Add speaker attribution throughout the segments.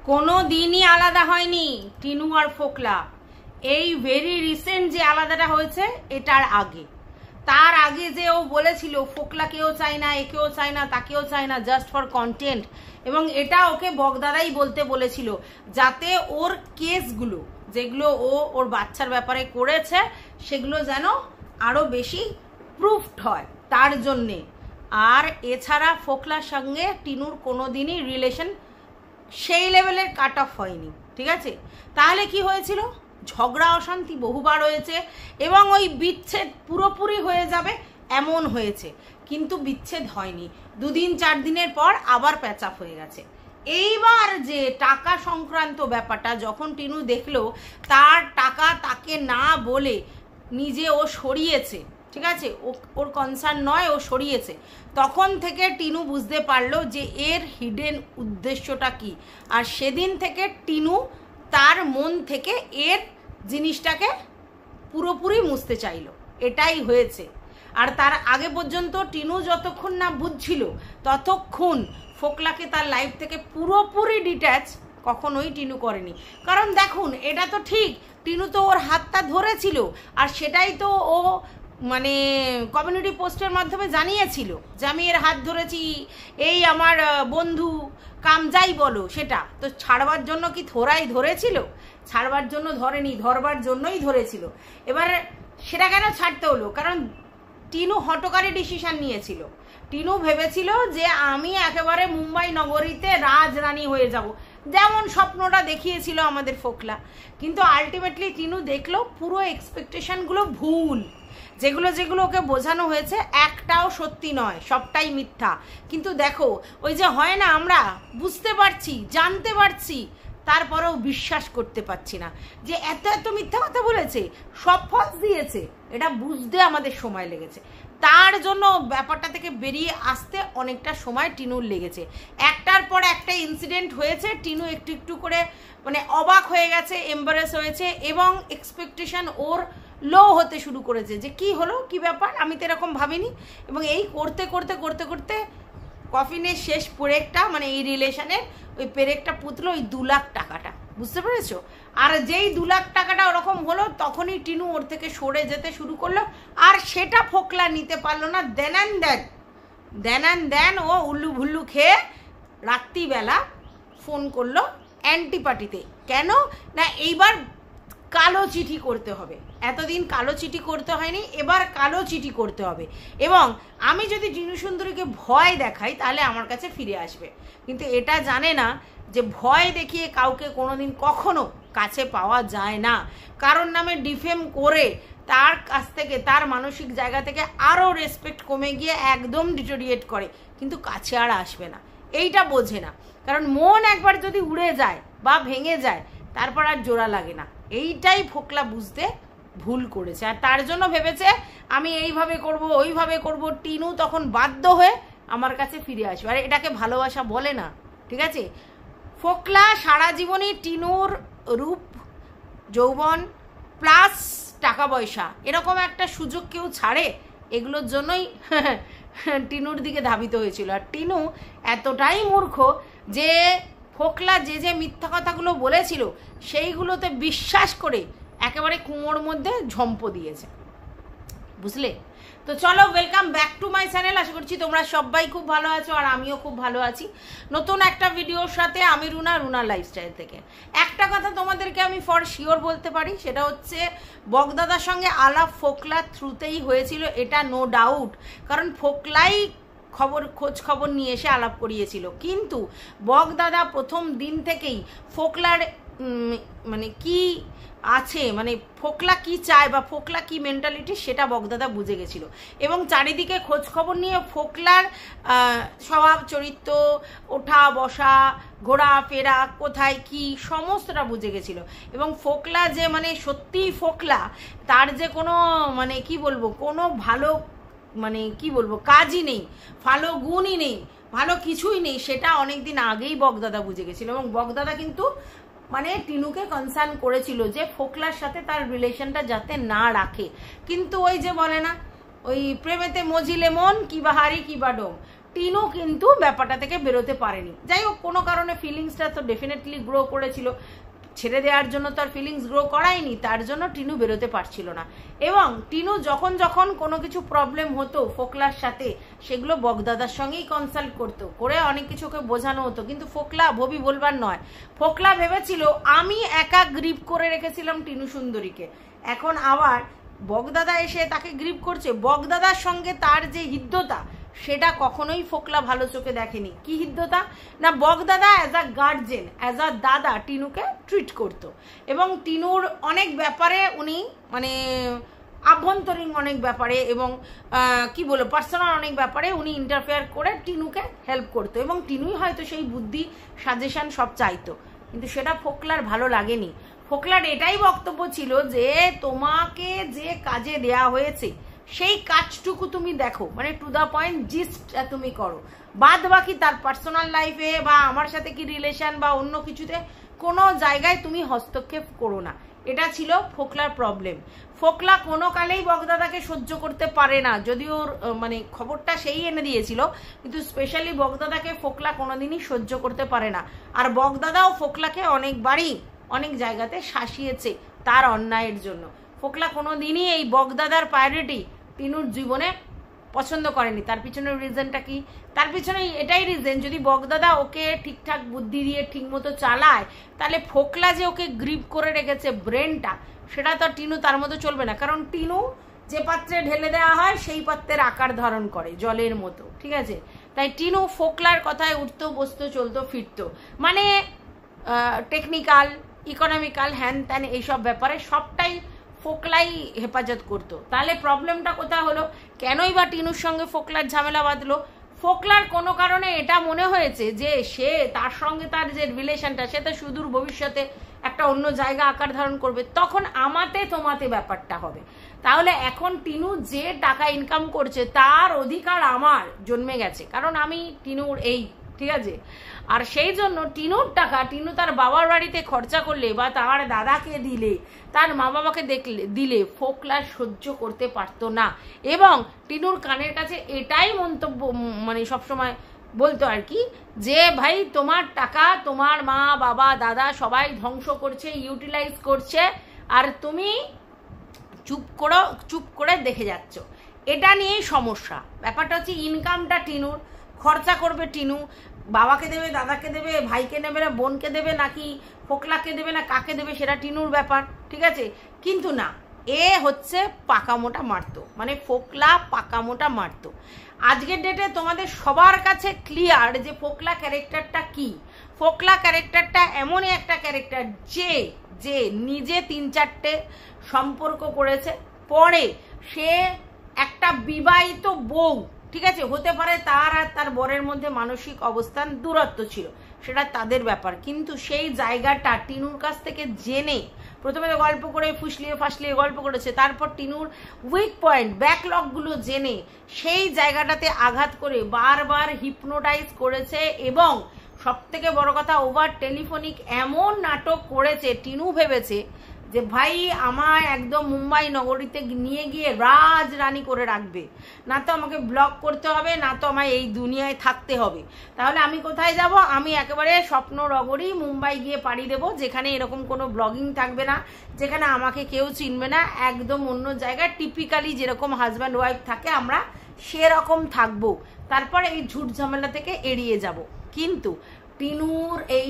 Speaker 1: কোনো দিনই আলাদা হয়নি টিনু আর ফোকলা। এই ভেরি রিসেন্ট যে আলাদাটা হয়েছে এটার আগে, তার আগে যে ও বলেছিল ফোকলা কেউ চায় না, একেও চায় না, তাকেও চায় না, জাস্ট ফর কন্টেন্ট। এবং এটা ওকে বগদাদাই বলতে বলেছিল যাতে ওর কেসগুলো যেগুলো ও ওর বাচ্চার ব্যাপারে করেছে সেগুলো যেন আরো বেশি প্রুফড হয় তার জন্যে। আর এছাড়া ফোকলার সঙ্গে টিনুর কোনোদিনই রিলেশন সেই লেভেলের কাট অফ হয়নি, ঠিক আছে? তাহলে কি হয়েছিল? ঝগড়া অশান্তি বহুবার হয়েছে এবং ওই বিচ্ছেদ পুরোপুরি হয়ে যাবে এমন হয়েছে, কিন্তু বিচ্ছেদ হয়নি। 2 দিন 4 দিনের পর আবার প্যাচ আপ হয়ে গেছে। এইবার যে টাকা সংক্রান্ত ব্যাপারটা যখন টিনু দেখলো তার টাকা তাকে না বলে নিজে ও সরিয়েছে, ঠিক আছে, ওর কনসার্ন নয়, ও সরিয়েছে, তখন থেকে টিনু বুঝতে পারলো যে এর হিডেন উদ্দেশ্যটা কি। আর সেদিন থেকে টিনু তার মন থেকে এর জিনিসটাকে পুরোপুরি মুছতে চাইলো, এটাই হয়েছে। আর তার আগে পর্যন্ত টিনু যতক্ষণ না বুঝছিল ততক্ষণ ফোকলাকে তার লাইফ থেকে পুরোপুরি ডিট্যাচ কখনোই টিনু করেনি। কারণ দেখুন, এটা তো ঠিক, টিনু তো ওর হাতটা ধরেছিল আর সেটাই তো ও মানে কমিউনিটি পোস্টের মাধ্যমে জানিয়েছিল যে আমি এর হাত ধরেছি, এই আমার বন্ধু কাম যাই বলো, সেটা তো ছাড়বার জন্য কি থোড়াই ধরেছিল? ছাড়বার জন্য ধরেনি, ধরবার জন্যই ধরেছিল। এবার সেটা কেন ছাড়তে হলো? কারণ টিনু হটকারী ডিসিশন নিয়েছিল। টিনু ভেবেছিল যে আমি একেবারে মুম্বাই নগরীতে রাজরানী হয়ে যাব, যেমন স্বপ্নটা দেখিয়েছিল আমাদের ফোকলা। কিন্তু আলটিমেটলি টিনু দেখলো পুরো এক্সপেকটেশনগুলো ভুল। যেগুলো যেগুলো ওকে বোঝানো হয়েছে একটাও সত্যি নয়, সবটাই মিথ্যা। কিন্তু দেখো, ওই যে হয় না, আমরা বুঝতে পারছি, জানতে পারছি, তারপরেও বিশ্বাস করতে পারছি না যে এত এত মিথ্যা কথা বলেছে, সব ফলস দিয়েছে। এটা বুঝতে আমাদের সময় লেগেছে। তার জন্য ব্যাপারটা থেকে বেরিয়ে আসতে অনেকটা সময় টিনুর লেগেছে। একটার পর একটা ইনসিডেন্ট হয়েছে, টিনু একটু একটু করে মানে অবাক হয়ে গেছে, এম্বারেস হয়েছে এবং এক্সপেকটেশন ওর লো হতে শুরু করেছে যে কি হলো, কি ব্যাপার, আমি তো এরকম ভাবিনি। এবং এই করতে করতে করতে করতে কফিনের শেষ পেরেকটা, মানে এই রিলেশনের ওই পেরেকটা পুতলো ওই 2 লাখ টাকাটা, বুঝতে পেরেছো? আর যেই 2 লাখ টাকাটা ওরকম হলো তখনই টিনু ওর থেকে সরে যেতে শুরু করলো। আর সেটা ফোকলা নিতে পারলো না। দেন ও উল্লু ভুল্লু খেয়ে রাত্রিবেলা ফোন করলো অ্যান্টি পার্টিতে। কেন না, এইবার কালো চিঠি করতে হবে। এতদিন কালো চিঠি করতে হয়নি, এবার কালো চিঠি করতে হবে। এবং আমি যদি টিনু সুন্দরীকে ভয় দেখাই তাহলে আমার কাছে ফিরে আসবে। কিন্তু এটা জানে না যে ভয় দেখিয়ে কাউকে কোনোদিন কখনো কাছে পাওয়া যায় না। কারোর নামে ডিফেম করে তার কাছ থেকে, তার মানসিক জায়গা থেকে আরও রেসপেক্ট কমে গিয়ে একদম ডিটোরিয়েট করে, কিন্তু কাছে আর আসবে না। এইটা বোঝে না। কারণ মন একবার যদি উড়ে যায় বা ভেঙে যায় তারপর আর জোড়া লাগে না। এইটাই ফোকলা বুঝতে ভুল করেছে। আর তার জন্য ভেবেছে আমি এইভাবে করব, ওইভাবে করব। টিনু তখন বাধ্য হয়ে আমার কাছে ফিরে আসবে। আর এটাকে ভালোবাসা বলে না, ঠিক আছে? ফোকলা সারা জীবনই টিনুর রূপ, যৌবন প্লাস টাকা পয়সা, এরকম একটা সুযোগ কেউ ছাড়ে? এগুলোর জন্যই টিনুর দিকে ধাবিত হয়েছিল। আর টিনু এতটাই মূর্খ যে ফোকলা যে যে মিথ্যা কথাগুলো বলেছিল সেইগুলোতে বিশ্বাস করে একেবারে কুয়োর মধ্যে ঝম্প দিয়েছে, বুঝলে? তো চলো, welcome back to my channel. আশা করছি তোমরা সবাই খুব ভালো আছো আর আমিও খুব ভালো আছি। নতুন একটা ভিডিওর সাথে আমি রুনা লাইফস্টাইল থেকে। একটা কথা তোমাদেরকে আমি ফর শিওর বলতে পারি, সেটা হচ্ছে বগদাদার সঙ্গে আলাপ ফোকলার থ্রুতেই হয়েছিল, এটা নো ডাউট। কারণ ফোকলাই খোঁজ খবর নিয়ে এসে আলাপ করিয়েছিল। কিন্তু বগদাদা প্রথম দিন থেকেই ফোকলার মানে কি আছে, মানে ফোকলা কি চায় বা ফোকলা কি মেন্টালিটি, সেটা বগদাদা বুঝে গেছিল। এবং চারিদিকে খোঁজ খবর নিয়ে ফোকলার স্বভাব চরিত্র, ওঠা বসা, ঘোরাফেরা, কোথায় কি, সমস্তটা বুঝে গেছিল। এবং ফোকলা যে মানে সত্যিই ফোকলা, তার যে কোনো মানে কি বলবো, কোনো ভালো মানে কি বলবো কাজই নেই, ভালো গুণই নেই, ভালো কিছুই নেই, সেটা অনেকদিন আগেই বগদাদা বুঝে গেছিল। এবং বগদাদা কিন্তু মানে টিনুকে কনসার্ন করেছিল যে ফোকলার সাথে তার রিলেশনটা যাতে না রাখে। কিন্তু ওই যে বলে না, ওই প্রেমেতে মজিলে মন কি বাহারি কি বাডম, টিনু কিন্তু ব্যাপারটা থেকে বেরোতে পারেনি। যাই হোক, কোনো কারণে ফিলিংসটা তো ডেফিনেটলি গ্রো করেছিল, ছেড়ে দেওয়ার জন্য তো আর ফিলিংস গ্রো করায়নি, তার জন্য টিনু বেরোতে পারছিল না। এবং টিনু যখন যখন কোনো কিছু প্রবলেম হতো ফোকলার সাথে, সেগুলো বগদাদার সঙ্গেই কনসাল্ট করতো, করে অনেক কিছুকে বোঝানো হতো। কিন্তু ফোকলা ভবি বলবার নয়, ফোকলা ভেবেছিল আমি একা গ্রিপ করে রেখেছিলাম টিনু সুন্দরীকে, এখন আবার বগদাদা এসে তাকে গ্রিপ করছে। বগদাদার সঙ্গে তার যে হৃদ্যতা, সেটা কখনোই ফোকলা ভালো চোখে দেখেনি। কি হৃদ্যতা না, বগদাদা as a guardian, as a দাদা টিনুকে ট্রিট করতো, এবং টিনুর অনেক ব্যাপারে উনি মানে আভ্যন্তরীণ অনেক ব্যাপারে এবং কি বলবো পার্সোনাল অনেক ব্যাপারে উনি ইন্টারফেয়ার করে টিনুকে হেল্প করতো, এবং টিনুই হয়তো সেই বুদ্ধি সাজেশন সব চাইতো। কিন্তু সেটা ফোকলার ভালো লাগেনি। ফোকলার এটাই বক্তব্য ছিল যে তোমাকে যে কাজে দেয়া হয়েছে সেই কাজটুকু তুমি দেখো, মানে টু দা পয়েন্ট জিস্টটা তুমি করো, বাদ বাকি তার পার্সোনাল লাইফে বা আমার সাথে কি রিলেশন বা অন্য কিছুতে কোনো জায়গায় তুমি হস্তক্ষেপ করো না। এটা ছিল ফোকলার প্রবলেম। ফোকলা কোনো কালেই বগদাদাকে সহ্য করতে পারে না, যদিও মানে খবরটা সেই এনে দিয়েছিল, কিন্তু স্পেশালি বগদাদাকে ফোকলা কোনোদিনই সহ্য করতে পারে না। আর বগদাদাও ফোকলাকে অনেকবারই অনেক জায়গাতে শাসিয়েছে তার অন্যায়ের জন্য। ফোকলা কোনোদিনই এই বগদাদার প্রায়োরিটি টিনুর জীবনে পছন্দ করেনি। তার পিছনের রিজনটা কি? তার পিছনে এটাই রিজন, যদি বগদাদা ওকে ঠিকঠাক বুদ্ধি দিয়ে ঠিক মতো চালায়, তাহলে ফোকলা যে ওকে গ্রিপ করে রেখেছে ব্রেনটা, সেটা তো টিনু তার মতো চলবে না। কারণ টিনু যে পাত্রে ঢেলে দেওয়া হয় সেই পাত্রের আকার ধারণ করে জলের মতো, ঠিক আছে? তাই টিনু ফোকলার কথায় উঠতো বসতো চলতো ফিরতো, মানে টেকনিক্যাল ইকোনমিক্যাল হ্যান ত্যান এইসব ব্যাপারে সবটাই ফোকলাই হেফাজত করতো। তাহলে প্রবলেমটা কোথায় হলো? কেনই বা টিনুর সঙ্গে ফোকলার ঝামেলা বাঁধলো? ফোকলার কোনো কারণে এটা মনে হয়েছে যে সে তার সঙ্গে তার যে রিলেশনটা, সেটা সুদূর ভবিষ্যতে একটা অন্য জায়গা আকার ধারণ করবে, তখন আমাতে তোমাতে ব্যাপারটা হবে। তাহলে এখন টিনু যে টাকা ইনকাম করছে তার অধিকার আমার জন্মে গেছে, কারণ আমি টিনুর এই, ঠিক আছে? আর সেই জন্য টিনুর টাকা টিনু তার বাবার বাড়িতে খরচা করলে বা তার দাদাকে দিলে, তার মা বাবাকে দিলে ফোকলা সহ্য করতে পারতো না। এবং টিনুর কানের কাছে এটাই মন্তব্য মানে সবসময় বলতো আর কি, যে ভাই তোমার টাকা তোমার মা বাবা দাদা সবাই ধ্বংস করছে, ইউটিলাইজ করছে, আর তুমি চুপ করে দেখে যাচ্ছ। এটা নিয়েই সমস্যা। ব্যাপারটা হচ্ছে ইনকামটা টিনুর, খরচা করবে টিনু, বাবাকে দেবে, দাদাকে দেবে, ভাইকে নেবে না বোনকে দেবে, নাকি ফোকলাকে দেবে না কাকে দেবে, সেটা টিনুর ব্যাপার, ঠিক আছে? কিন্তু না, এ হচ্ছে পাকামোটা মারতো, মানে ফোকলা পাকামোটা মারতো। আজকের ডেটে তোমাদের সবার কাছে ক্লিয়ার যে ফোকলা ক্যারেক্টারটা কি। ফোকলা ক্যারেক্টারটা এমনই একটা ক্যারেক্টার যে যে নিজে 3-4টে সম্পর্ক করেছে, পরে সে একটা বিবাহিত বউ, ঠিক আছে, হতে পারে তার আর তার বরের মধ্যে মানসিক অবস্থান দূরত্ব ছিল, সেটা তাদের ব্যাপার, কিন্তু সেই জায়গাটা টিনুর কাছ থেকে জেনে, প্রথমে তো গল্প করে ফাসলিয়ে গল্প করেছে, তারপর টিনুর উইক পয়েন্ট ব্যাকলগগুলো জেনে সেই জায়গাটাতে আঘাত করে বারবার হিপনোটাইজ করেছে, এবং সব থেকে বড় কথা ওভার টেলিফোনিক এমন নাটক করেছে। টিনু ভেবেছে যে ভাই আমায় একদম মুম্বাই নগরীতে নিয়ে গিয়ে রাজরানী করে রাখবে, না তো আমাকে ব্লক করতে হবে, না তো আমায় এই দুনিয়ায় থাকতে হবে, তাহলে আমি কোথায় যাব? আমি একেবারে স্বপ্ন নগরী মুম্বাই গিয়ে পাড়ি দেবো, যেখানে এরকম কোনো ব্লগিং থাকবে না, যেখানে আমাকে কেউ চিনবে না, একদম অন্য জায়গায় টিপিক্যালি যেরকম হাজব্যান্ড ওয়াইফ থাকে আমরা সেরকম থাকবো, তারপর এই ঝুট ঝামেলা থেকে এড়িয়ে যাব। কিন্তু টিনুর এই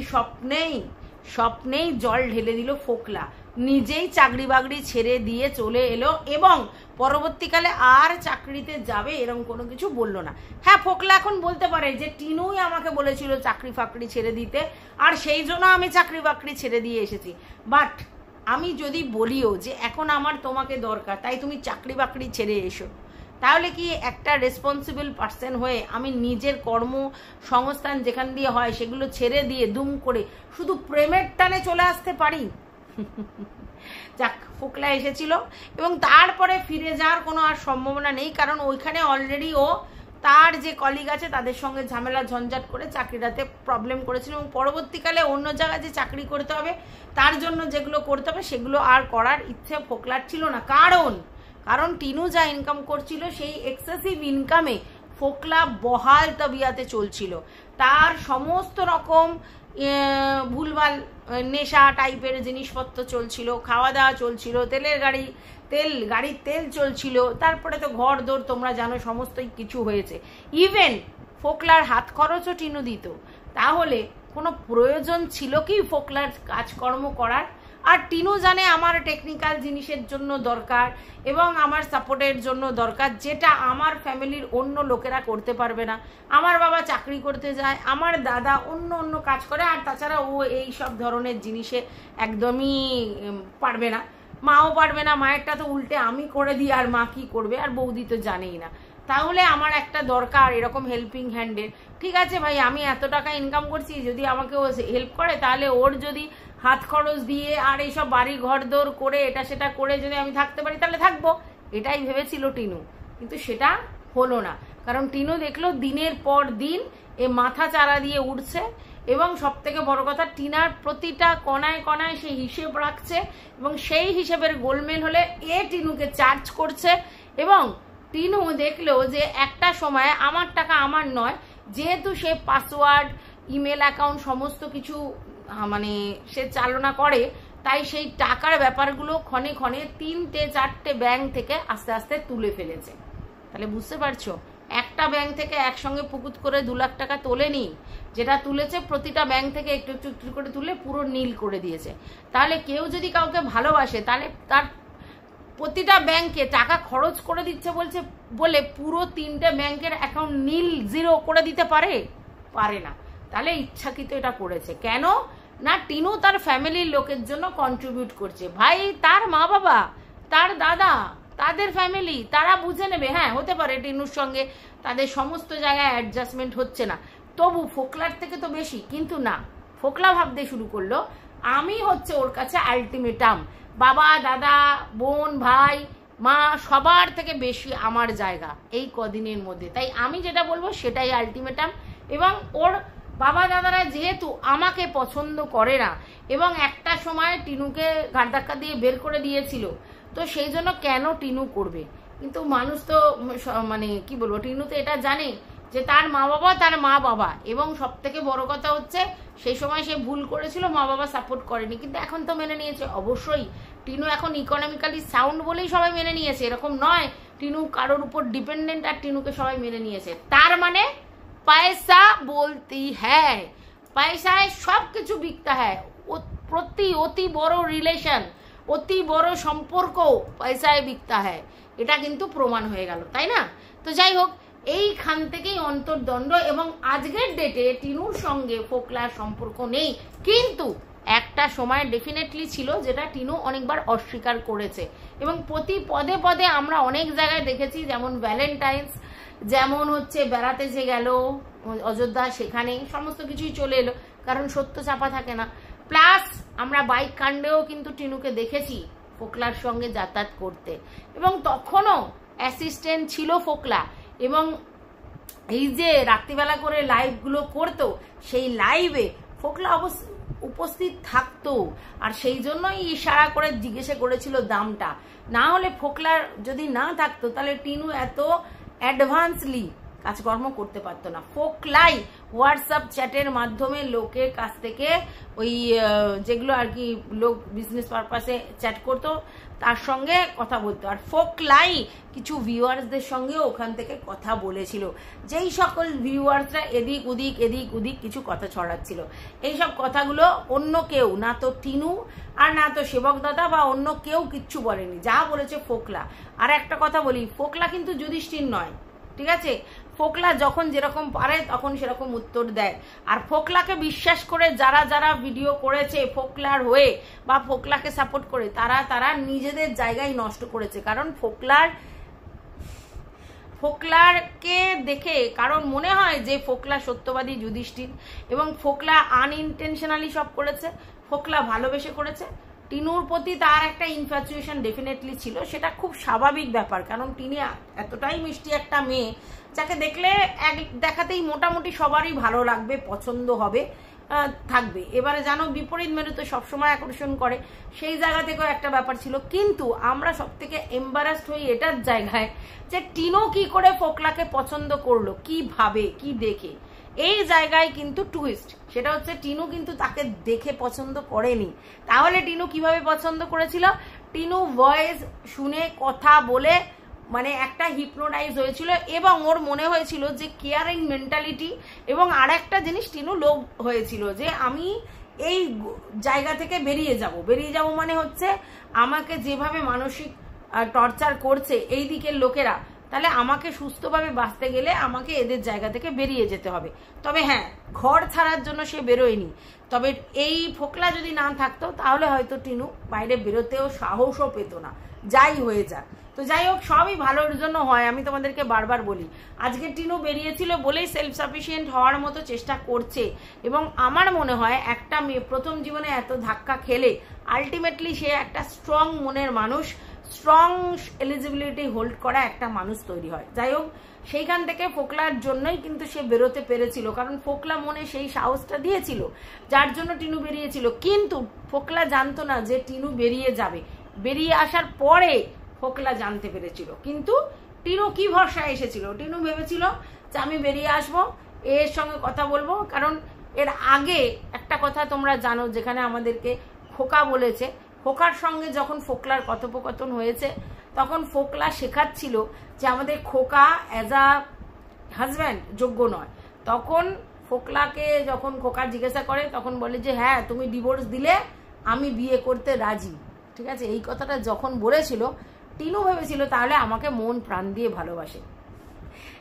Speaker 1: স্বপ্নেই জল ঢেলে দিল ফোকলা, নিজেই চাকরি বাকরি ছেড়ে দিয়ে চলে এলো, এবং পরবর্তীকালে আর চাকরিতে যাবে এরকম কোনো কিছু বললো না। হ্যাঁ, ফোকলা এখন বলতে পারে যে টিনুই আমাকে বলেছিল চাকরি ফাকরি ছেড়ে দিতে, আর সেই জন্য আমি চাকরি বাকরি ছেড়ে দিয়ে এসেছি। বাট আমি যদি বলিও যে এখন আমার তোমাকে দরকার, তাই তুমি চাকরি বাকরি ছেড়ে এসো, তাহলে কি একটা রেসপন্সিবল পার্সন হয়ে আমি নিজের কর্মসংস্থান যেখান দিয়ে হয় সেগুলো ছেড়ে দিয়ে দুম করে শুধু প্রেমের টানে চলে আসতে পারি? যাক, ফোকলা এসেছিল এবং তারপরে ফিরে যাওয়ার কোনো আর সম্ভাবনা নেই, কারণ ওইখানে অলরেডি ও তার যে কলিগ আছে তাদের সঙ্গে ঝামেলা ঝঞ্ঝাট করে চাকরিটাতে প্রবলেম করেছিল, এবং পরবর্তীকালে অন্য জায়গায় যে চাকরি করতে হবে তার জন্য যেগুলো করতে হবে সেগুলো আর করার ইচ্ছে ফোকলার ছিল না। কারণ টিনু যা ইনকাম করছিল সেই এক্সেসিভ ইনকামে ফোকলা বহাল তবিয়াতে চলছিল, তার সমস্ত রকম ভুলভাল নেশা টাইপের জিনিসপত্র চলছিল, খাওয়া দাওয়া চলছিল, গাড়ির তেল চলছিল, তারপরে তো ঘর দৌড় তোমরা জানো সমস্তই কিছু হয়েছে। ইভেন ফোকলার হাত খরচও টিনু দিত। তাহলে কোনো প্রয়োজন ছিল কি ফোকলার কাজকর্ম করার? আর টিনু জানে আমার টেকনিক্যাল জিনিসের জন্য দরকার এবং আমার সাপোর্টের জন্য দরকার, যেটা আমার ফ্যামিলির অন্য লোকেরা করতে পারবে না। আমার বাবা চাকরি করতে যায়, আমার দাদা অন্য কাজ করে, আর তাছাড়া ও এই সব ধরনের জিনিসে একদমই পারবে না, মাও পারবে না। মায়েরটা তো উল্টে আমি করে দিই, আর মা কি করবে, আর বৌদি তো জানেই না। তাহলে আমার একটা দরকার এরকম হেল্পিং হ্যান্ডের। ঠিক আছে ভাই, আমি এত টাকা ইনকাম করছি, যদি আমাকে ও হেল্প করে, তাহলে ওর যদি হাত খরচ দিয়ে আর এইসব বাড়ি ঘর দৌড় করে এটা সেটা করে যদি আমি থাকতে পারি তাহলে থাকবো, এটাই ভেবেছিল টিনু। কিন্তু সেটা হলো না, কারণ টিনু দেখলো দিনের পর দিন এ মাথা চারা দিয়ে উঠছে, এবং সব থেকে বড় কথা টিনার প্রতিটা কণায় কণায় সে হিসেব রাখছে, এবং সেই হিসেবের গোলমেল হলে এ টিনুকে চার্জ করছে। এবং টিনু দেখলো যে একটা সময় আমার টাকা আমার নয়, যেহেতু সে পাসওয়ার্ড, ইমেল অ্যাকাউন্ট সমস্ত কিছু মানে সে চালনা করে, তাই সেই টাকার ব্যাপারগুলো ক্ষণে ক্ষণে 3-4টে ব্যাংক থেকে আস্তে আস্তে তুলে ফেলেছে। তাহলে বুঝতে পারছো, একটা ব্যাংক থেকে একসঙ্গে পুকুত করে 2 লাখ টাকা তোলেনি, যেটা তুলেছে প্রতিটা ব্যাংক থেকে একটু একটু করে তুলে পুরো নীল করে দিয়েছে। তাহলে কেউ যদি কাউকে ভালোবাসে, তাহলে তার প্রতিটা ব্যাংকে টাকা খরচ করে দিচ্ছে বলে পুরো 3টে ব্যাংকের অ্যাকাউন্ট নীল 0 করে দিতে পারে না। তাহলে ইচ্ছাকৃত এটা করেছে। কেন না, টিনু তার ফ্যামিলির লোকের জন্য কন্ট্রিবিউট করছে। ভাই, তার মা বাবা, তার দাদা, তাদের ফ্যামিলি, তারা বুঝে নেবে। হ্যাঁ, হতে পারে টিনুর সঙ্গে তাদের সমস্ত জায়গায় অ্যাডজাস্টমেন্ট হচ্ছে না, তবু ফোকলার থেকে তো বেশি। কিন্তু না, ফোকলা ভাবতে শুরু করলো আমি হচ্ছে ওর কাছে আলটিমেটাম, বাবা, দাদা, বোন, ভাই, মা সবার থেকে বেশি আমার জায়গা এই কদিনের মধ্যে। তাই আমি যেটা বলবো সেটাই আলটিমেটাম। এবং ওর বাবা দাদারা যেহেতু আমাকে পছন্দ করে না, এবং একটা সময় টিনুকে ঘাট ধাক্কা দিয়ে বের করে দিয়েছিল, তো সেই জন্য কেন টিনু করবে? কিন্তু মানুষ তো মানে কি বলবো, টিনু তো এটা জানে যে তার মা বাবা তার মা বাবা, এবং সব থেকে বড় কথা হচ্ছে সেই সময় সে ভুল করেছিল, মা বাবা সাপোর্ট করেনি, কিন্তু এখন তো মেনে নিয়েছে। অবশ্যই টিনু এখন ইকোনমিক্যালি সাউন্ড বলেই সবাই মেনে নিয়েছে, এরকম নয় টিনু কারোর উপর ডিপেন্ডেন্ট আর টিনুকে সবাই মেনে নিয়েছে। তার মানে পয়সা বলতি হ্যাঁ, পয়সায় সব কিছু বিকতা হ্যাঁ। অতি বড় রিলেশন, অতি বড় সম্পর্ক পয়সায় বিকতা হ্যাঁ, এটা কিন্তু প্রমাণ হয়ে গেল, তাই না? তো যাই হোক, এইখান থেকেই অন্তর্দ্বন্দ্ব। এবং আজকের ডেটে টিনুর সঙ্গে ফোকলার সম্পর্ক নেই, কিন্তু একটা সময় ডেফিনেটলি ছিল, যেটা টিনু অনেকবার অস্বীকার করেছে। এবং প্রতি পদে পদে আমরা অনেক জায়গায় দেখেছি, যেমন ভ্যালেন্টাইন্স, যেমন হচ্ছে বেড়াতে যে গেল অযোধ্যা, সেখানে সমস্ত কিছুই চলে এলো, কারণ সত্য চাপা থাকে না। প্লাস আমরা বাইক কাণ্ডেও কিন্তু টিনুকে দেখেছি ফোকলার সঙ্গে যাতায়াত করতে, এবং তখনও অ্যাসিস্ট্যান্ট ছিল ফোকলা। এবং এই যে রাত্রিবেলা করে লাইভগুলো করতো, সেই লাইভে ফোকলা উপস্থিত থাকতো, আর সেই জন্যই ইশারা করে জিজ্ঞেসে করেছিল দামটা। না হলে ফোকলার যদি না থাকতো, তাহলে টিনু এত অ্যাডভান্সলি কাজকর্ম করতে পারতো না। ফোকলাই হোয়াটসঅ্যাপ চ্যাটের মাধ্যমে লোকের কাছ থেকে ওই যেগুলো আর কি লোক বিজনেস পারপাসে চ্যাট করতো, তার সঙ্গে কথা বলতো। আর ফোকলাই কিছু ভিউয়ার্সদের সঙ্গে ওখান থেকে কথা বলেছিল, যেই সকল ভিউয়ার্সরা এদিক ওদিক কিছু কথা ছড়াচ্ছিল। এইসব কথাগুলো অন্য কেউ, না তো টিনু আর না তো সেবক দাদা বা অন্য কেউ কিচ্ছু বলেনি, যা বলেছে ফোকলা। আর একটা কথা বলি, ফোকলা কিন্তু যুধিষ্ঠির নয়, ঠিক আছে? ফোকলা যখন যেরকম পারে তখন সেরকম উত্তর দেয়। আর ফোকলাকে বিশ্বাস করে যারা যারা ভিডিও করেছে ফোকলার হয়ে বা ফোকলাকে সাপোর্ট করে, তারা নিজেদের জায়গায় নষ্ট করেছে। কারণ ফোকলারকে দেখে কারণ মনে হয় যে ফোকলা সত্যবাদী যুধিষ্ঠির, এবং ফোকলা আনইনটেনশনালি সব করেছে, ফোকলা ভালোবেসে করেছে। টিনুর প্রতি তার একটা ইনফ্যাচুয়েশন ডেফিনেটলি ছিল, সেটা খুব স্বাভাবিক ব্যাপার। কারণ টিনি এতটাই মিষ্টি একটা মেয়ে, যাকে দেখলে এক দেখাতেই মোটামুটি সবারই ভালো লাগবে, পছন্দ হবে। থাকবে। এবারে জানো বিপরীত মেরু তো সবসময় আকর্ষণ করে, সেই জায়গা থেকেও একটা ব্যাপার ছিল। কিন্তু আমরা সব থেকে এম্বারাসড হই এটার জায়গায় যে টিনো কি করে ফোকলাকে পছন্দ করলো, কি ভাবে, কি দেখে। এই জায়গায় কিন্তু টুইস্ট, সেটা হচ্ছে টিনু কিন্তু তাকে দেখে পছন্দ করেনি। তাহলে টিনু কিভাবে পছন্দ করেছিল? টিনু ভয়েস শুনে, কথা বলে মানে একটা হিপনোটাইজ হয়েছিল এবং ওর মনে হয়েছিল যে কেয়ারিং মেন্টালিটি, এবং আর একটা জিনিস টিনু লোভ হয়েছিল যে আমি এই জায়গা থেকে বেরিয়ে যাব মানে হচ্ছে আমাকে যেভাবে মানসিক টর্চার করছে এই দিকের লোকেরা, তাহলে আমাকে সুস্থভাবে বাঁচতে গেলে আমাকে এদের জায়গা থেকে বেরিয়ে যেতে হবে। তবে হ্যাঁ, ঘর ছাড়ার জন্য সে বেরোয়নি। তবে এই ফোকলা যদি না থাকতো তাহলে হয়তো টিনু বাইরে বেরোতেও সাহসও পেত না, যাই হয়ে যাক। তো যাই হোক, সবই ভালোর জন্য হয়, আমি তোমাদেরকে বারবার বলি। আজকে টিনু বেরিয়েছিল বলেই সেলফ সাফিসিয়েন্ট হওয়ার মতো চেষ্টা করছে, এবং আমার মনে হয় একটা মেয়ে প্রথম জীবনে এত ধাক্কা খেলে আলটিমেটলি সে একটা স্ট্রং মনের মানুষ, স্ট্রং এলিজিবিলিটি হোল্ড করা একটা মানুষ তৈরি হয়। যাই হোক, সেইখান থেকে ফোকলার জন্যই কিন্তু সে বেরোতে পেরেছিল, কারণ ফোকলা মনে সেই সাহসটা দিয়েছিল, যার জন্য টিনু বেরিয়েছিল। কিন্তু ফোকলা জানতো না যে টিনু বেরিয়ে যাবে। বেরিয়ে আসার পরে ফোকলা জানতে পেরেছিল। কিন্তু টিনু কি ভরসায় এসেছিল? টিনু ভেবেছিল যে আমি বেরিয়ে আসবো, এর সঙ্গে কথা বলবো। কারণ এর আগে একটা কথা তোমরা জানো, যেখানে আমাদেরকে খোকা বলেছে, খোকার সঙ্গে যখন ফোকলার কথোপকথন হয়েছে তখন ফোকলা শেখাচ্ছিল যে আমাদের খোকা অ্যাজ আ হাজব্যান্ড যোগ্য নয়। তখন ফোকলাকে যখন খোকা জিজ্ঞাসা করে তখন বলে যে হ্যাঁ, তুমি ডিভোর্স দিলে আমি বিয়ে করতে রাজি। ঠিক আছে, এই কথাটা যখন বলেছিল টিনু ভেবেছিল তাহলে আমাকে মন প্রাণ দিয়ে ভালোবাসে।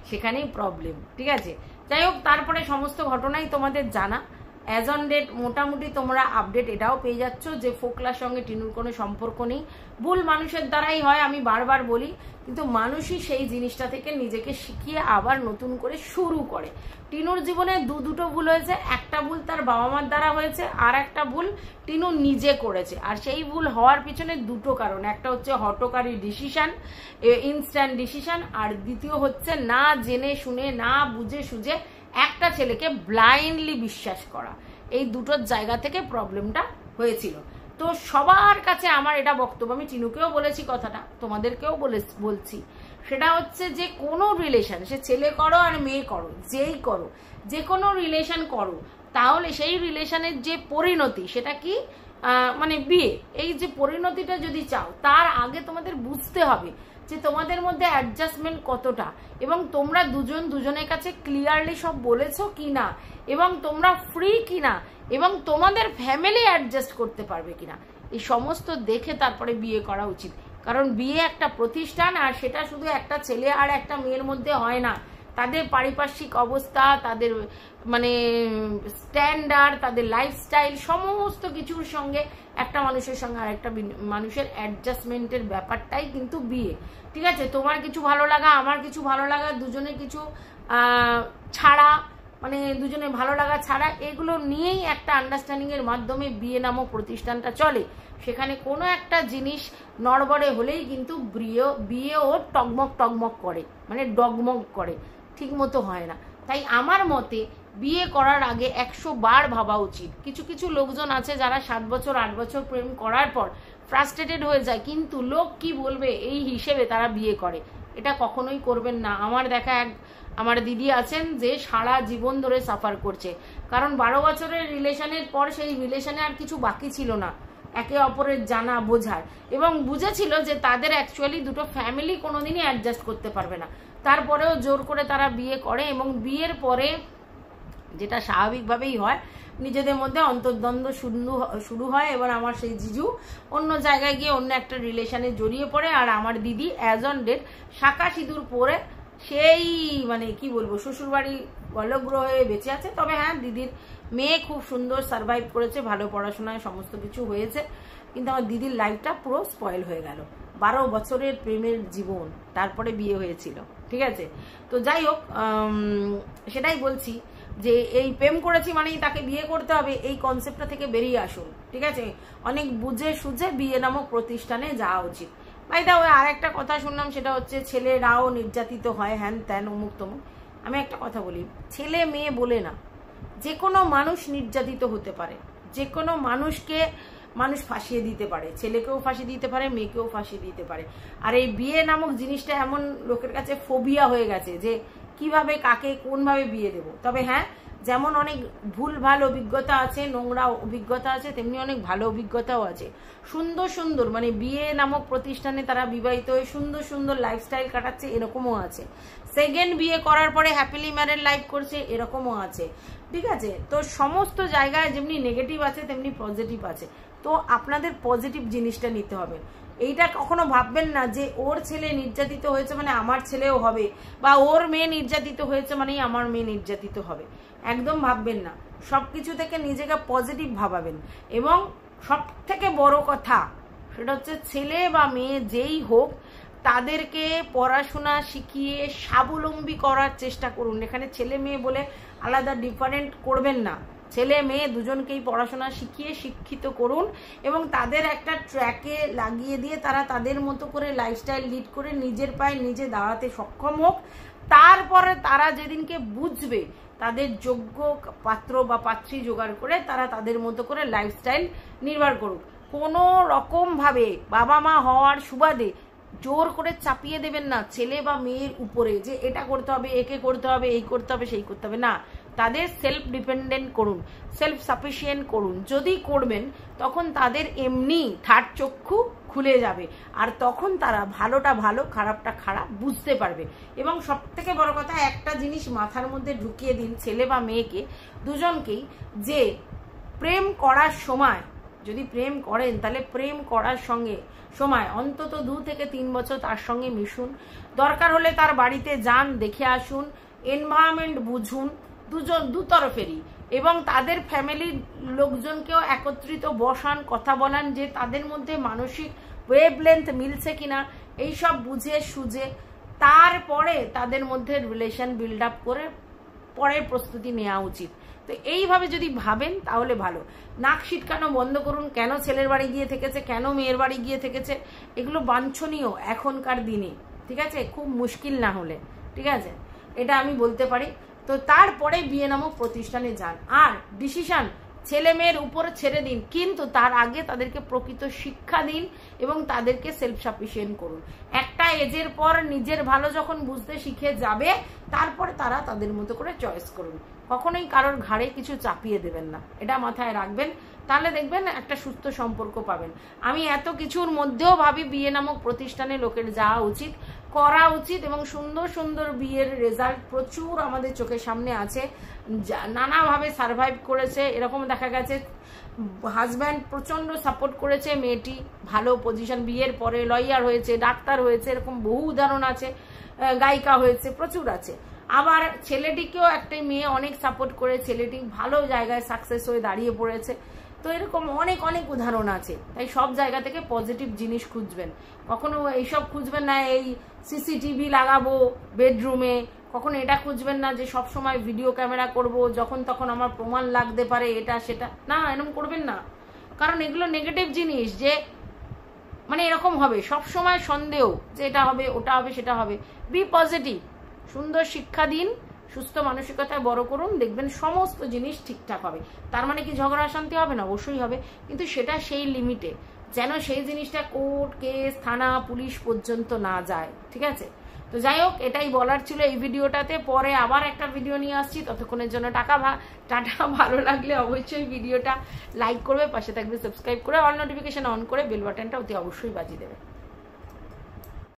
Speaker 1: সেখানেই প্রবলেম। ঠিক আছে, যাই হোক, তারপরে সমস্ত ঘটনাই তোমাদের জানা। অ্যাজ অন ডেট মোটামুটি তোমরা আপডেট এটাও পেয়ে যাচ্ছ যে ফোকলার সঙ্গে টিনুর কোনো সম্পর্ক নেই। ভুল মানুষের দ্বারাই হয়, আমি বারবার বলি, কিন্তু মানুষই সেই জিনিসটা থেকে নিজেকে শিখিয়ে আবার নতুন করে শুরু করে। টিনুর জীবনে দুটো ভুল হয়েছে, একটা ভুল তার বাবা মার দ্বারা হয়েছে, আর একটা ভুল টিনু নিজে করেছে। আর সেই ভুল হওয়ার পিছনে দুটো কারণ, একটা হচ্ছে হঠকারী ডিসিশন, ইনস্ট্যান্ট ডিসিশন, আর দ্বিতীয় হচ্ছে না জেনে শুনে, না বুঝে সুঝে একটা ছেলেকে ব্লাইন্ডলি বিশ্বাস করা। এই দুটোর জায়গা থেকে প্রবলেমটা হয়েছিল। তো সবার কাছে আমার এটা বক্তব্য, আমি টিনুকেও বলেছি কথাটা, তোমাদেরকেও বলছি, সেটা হচ্ছে যে কোনো রিলেশন, সে ছেলে করো আর মেয়ে করো, যেই করো, যে কোনো রিলেশন করো, তাহলে সেই রিলেশনের যে পরিণতি সেটা কি মানে বিয়ে, এই যে পরিণতিটা যদি চাও তার আগে তোমাদের বুঝতে হবে যে তোমাদের মধ্যে অ্যাডজাস্টমেন্ট কতটা, এবং তোমরা দুজন দুজনের কাছে ক্লিয়ারলি সব বলেছো কিনা, এবং তোমরা ফ্রি কিনা, এবং তোমাদের ফ্যামিলি অ্যাডজাস্ট করতে পারবে কিনা, এই সমস্ত দেখে তারপরে বিয়ে করা উচিত। কারণ বিয়ে একটা প্রতিষ্ঠান, আর সেটা শুধু একটা ছেলে আর একটা মেয়ের মধ্যে হয় না। তাদের পারিপার্শ্বিক অবস্থা, তাদের মানে স্ট্যান্ডার্ড, তাদের লাইফস্টাইল, সমস্ত কিছুর সঙ্গে একটা মানুষের সঙ্গে আর একটা মানুষের অ্যাডজাস্টমেন্টের ব্যাপারটাই কিন্তু বিয়ে। ঠিক আছে, তোমার কিছু ভালো লাগা, আমার কিছু ভালো লাগা, দুজনের কিছু ছাড়া, মানে দুজনের ভালো লাগা ছাড়া, এগুলো নিয়েই একটা আন্ডারস্ট্যান্ডিং এর মাধ্যমে বিয়ে নামক প্রতিষ্ঠানটা চলে। সেখানে কোনো একটা জিনিস নড়বড়ে হলেই কিন্তু বিয়েও টগমগ করে, মানে ডগমগ করে, ঠিক মতো হয় না। তাই আমার মতে বিয়ে করার আগে 100 বার ভাবা উচিত। কিছু কিছু লোকজন আছে যারা 7 বছর 8 বছর প্রেম করার পর ফ্রাস্ট্রেটেড হয়ে যায়, কিন্তু লোক কি বলবে এই হিসেবে তারা বিয়ে করে। এটা কখনোই করবেন না। আমার দেখা আমার দিদি আছেন যে সারা জীবন ধরে সাফার করছে, কারণ 12 বছরের রিলেশনের পর সেই রিলেশনে আর কিছু বাকি ছিল না একে অপরের জানা বোঝার, এবং বুঝেছিল যে তাদের অ্যাকচুয়ালি দুটো ফ্যামিলি কোনোদিনই অ্যাডজাস্ট করতে পারবে না। তারপরেও জোর করে তারা বিয়ে করে, এবং বিয়ের পরে যেটা স্বাভাবিকভাবেই হয়, নিজেদের মধ্যে অন্তর্দ্বন্দ্ব শুরু হয়। এবার আমার সেই জিজু অন্য জায়গায় গিয়ে অন্য একটা রিলেশনে জড়িয়ে পড়ে, আর আমার দিদি অ্যাজ অন ডেট শাঁখা সিঁদুর পরে সেই মানে কি বলবো শ্বশুরবাড়ি গলগ্রহ হয়ে বেঁচে আছে। তবে হ্যাঁ, দিদির মেয়ে খুব সুন্দর সার্ভাইভ করেছে, ভালো পড়াশোনায় সমস্ত কিছু হয়েছে, কিন্তু আমার দিদির লাইফটা পুরো স্পয়েল হয়ে গেল। 12 বছরের প্রেমের জীবন, তারপরে বিয়ে হয়েছিল। ঠিক আছে, তো যাই হোক, সেটাই বলছি যে এই প্রেম করেছি মানেই তাকে বিয়ে করতে হবে, এই কনসেপ্টটা থেকে বেরিয়ে আসুন। ঠিক আছে, অনেক বুঝে সুঝে বিয়ে নামক প্রতিষ্ঠানে যাওয়া উচিত। ভাইদা ওই আর একটা কথা শুনলাম, সেটা হচ্ছে ছেলেরাও নির্যাতিত হয়, হ্যান ত্যান অমুক তমুক। আমি একটা কথা বলি, ছেলে মেয়ে বলে না, যে কোনো মানুষ নির্যাতিত হতে পারে, যে কোনো মানুষকে মানুষ ফাঁসিয়ে দিতে পারে, ছেলেকেও ফাঁসি দিতে পারে, মেয়েকেও ফাঁসি দিতে পারে। আর এই বিয়ে নামক জিনিসটা এমন লোকের কাছে ফোবিয়া হয়ে গেছে যে কিভাবে কাকে কোনভাবে বিয়ে দেব। তবে হ্যাঁ, যেমন অনেক ভুলভাল অভিজ্ঞতা আছে, নোংরা অভিজ্ঞতা আছে, তেমনি অনেক ভালো অভিজ্ঞতাও আছে। সুন্দর সুন্দর মানে বিয়ে নামক প্রতিষ্ঠানে তারা বিবাহিত হয়ে সুন্দর সুন্দর লাইফস্টাইল কাটাচ্ছে, এরকমও আছে। সেকেন্ড বিয়ে করার পরে হ্যাপিলি ম্যারেড লাইফ করছে, এরকমও আছে। ঠিক আছে, তো সমস্ত জায়গায় যেমনি নেগেটিভ আছে তেমনি পজিটিভ আছে। তো আপনাদের পজিটিভ জিনিসটা নিতে হবে। এইটা কখনো ভাববেন না যে ওর ছেলে নির্যাতিত হয়েছে মানে আমার ছেলেও হবে, বা ওর মেয়ে নির্যাতিত হয়েছে মানেই আমার মেয়ে নির্যাতিত হবে। একদম ভাববেন না। সবকিছু থেকে নিজেকে পজিটিভ ভাবাবেন। এবং সব থেকে বড় কথা সেটা হচ্ছে ছেলে বা মেয়ে যেই হোক তাদেরকে পড়াশোনা শিখিয়ে স্বাবলম্বী করার চেষ্টা করুন। এখানে ছেলে মেয়ে বলে আলাদা ডিফারেন্ট করবেন না। ছেলে মেয়ে দুজনকেই পড়াশোনা শিখিয়ে শিক্ষিত করুন এবং তাদের একটা ট্র্যাকে লাগিয়ে দিয়ে তারা তাদের মতো করে লাইফস্টাইল লিড করে নিজের পায়ে নিজে দাঁড়াতে সক্ষম হোক। তারপরে তারা যেদিনকে বুঝবে তাদের যোগ্য পাত্র বা পাত্রী জোগাড় করে তারা তাদের মতো করে লাইফস্টাইল নির্ভর করুক। কোনো রকমভাবে বাবা মা হওয়ার সুবাদে জোর করে চাপিয়ে দেবেন না ছেলে বা মেয়ের উপরে যে এটা করতে হবে, একে করতে হবে, এই করতে হবে, সেই করতে হবে না। তাদের সেলফ ডিপেন্ডেন্ট করুন, সেলফ সাফিসিয়েন্ট করুন। যদি করবেন তখন তাদের এমনি থার্ড চক্ষু খুলে যাবে, আর তখন তারা ভালোটা ভালো খারাপটা খারাপ বুঝতে পারবে। এবং সব থেকে বড় কথা একটা জিনিস মাথার মধ্যে ঢুকিয়ে দিন ছেলে বা মেয়েকে দুজনকেই, যে প্রেম করার সময় যদি প্রেম করেন তাহলে প্রেম করার সময় অন্তত 2 থেকে 3 বছর তার সঙ্গে মিশুন। দরকার হলে তার বাড়িতে যান, দেখে আসুন, এনভায়রনমেন্ট বুঝুন দুতরফেরই। এবং তাদের ফ্যামিলির লোকজনকেও একত্রিত বসান, কথা বলান যে তাদের মধ্যে মানসিক ওয়েভলেন্থ মিলছে কিনা, এইসব বুঝে সুঝে তারপরে তাদের মধ্যে রিলেশন বিল্ড আপ করে পরের প্রস্তুতি নেওয়া উচিত। তো এইভাবে যদি ভাবেন তাহলে ভালো। নাক সিটকানো বন্ধ করুন। কেন ছেলের বাড়ি গিয়ে থেকেছে, কেন মেয়ের বাড়ি গিয়ে থেকেছে, এগুলো বাঞ্ছনীয় এখনকার দিনে। ঠিক আছে, খুব মুশকিল না হলে। ঠিক আছে, এটা আমি বলতে পারি। তো তারপরে বিয়ে নামক প্রতিষ্ঠানে যান আর ডিসিশন ছেলে মেয়ের উপর ছেড়ে দিন, কিন্তু তার আগে তাদেরকে প্রকৃত শিক্ষা দিন এবং তাদেরকে সেলফ সাফিসিয়েন্ট করুন। একটা এজের পর নিজের ভালো যখন বুঝতে শিখে যাবে তারপরে তারা তাদের মতো করে চয়েস করুন। কখনোই কারোর ঘাড়ে কিছু চাপিয়ে দেবেন না, এটা মাথায় রাখবেন। তাহলে দেখবেন একটা সুস্থ সম্পর্ক পাবেন। আমি এত কিছুর মধ্যেও ভাবি বিয়ে নামক প্রতিষ্ঠানে লোকের যাওয়া উচিত, করা উচিত, এবং সুন্দর সুন্দর বিয়ের রেজাল্ট প্রচুর আমাদের চোখের সামনে আছে। নানাভাবে সারভাইভ করেছে, এরকম দেখা গেছে হাজব্যান্ড প্রচন্ড সাপোর্ট করেছে, মেয়েটি ভালো পজিশন, বিয়ের পরে লয়ার হয়েছে, ডাক্তার হয়েছে, এরকম বহু উদাহরণ আছে, গায়িকা হয়েছে, প্রচুর আছে। আবার ছেলেটিকেও একটা মেয়ে অনেক সাপোর্ট করে ছেলেটি ভালো জায়গায় সাকসেস হয়ে দাঁড়িয়ে পড়েছে। তো এরকম অনেক অনেক উদাহরণ আছে। তাই সব জায়গা থেকে পজিটিভ জিনিস খুঁজবেন, কখনো এইসব খুঁজবেন না এই সিসিটিভি লাগাবো বেডরুমে, কখনো এটা খুঁজবেন না যে সব সময় ভিডিও ক্যামেরা করব, যখন তখন আমার প্রমাণ লাগতে পারে এটা সেটা, না এরকম করবেন না। কারণ এগুলো নেগেটিভ জিনিস, যে মানে এরকম হবে সব সময় সন্দেহ যে এটা হবে ওটা হবে সেটা হবে। বি পজিটিভ, সুন্দর শিক্ষা দিন, সুস্থ মানসিকতায় বড় করুন, দেখবেন সমস্ত জিনিস ঠিকঠাক হবে। তার মানে কি ঝগড়া শান্তি হবে না? অবশ্যই হবে, কিন্তু সেটা সেই লিমিটে, যেন সেই জিনিসটা কোর্ট কেস থানা পুলিশ পর্যন্ত না যায়। ঠিক আছে, তো যাই হোক, এটাই বলার ছিল এই ভিডিওটাতে। পরে আবার একটা ভিডিও নিয়ে আসছি, ততক্ষণের জন্য টাটা। ভালো লাগলে অবশ্যই ভিডিওটা লাইক করবে, পাশে থাকবে সাবস্ক্রাইব করে, অল নোটিফিকেশন অন করে বেল বাটনটা অতি অবশ্যই বাজিয়ে দেবে।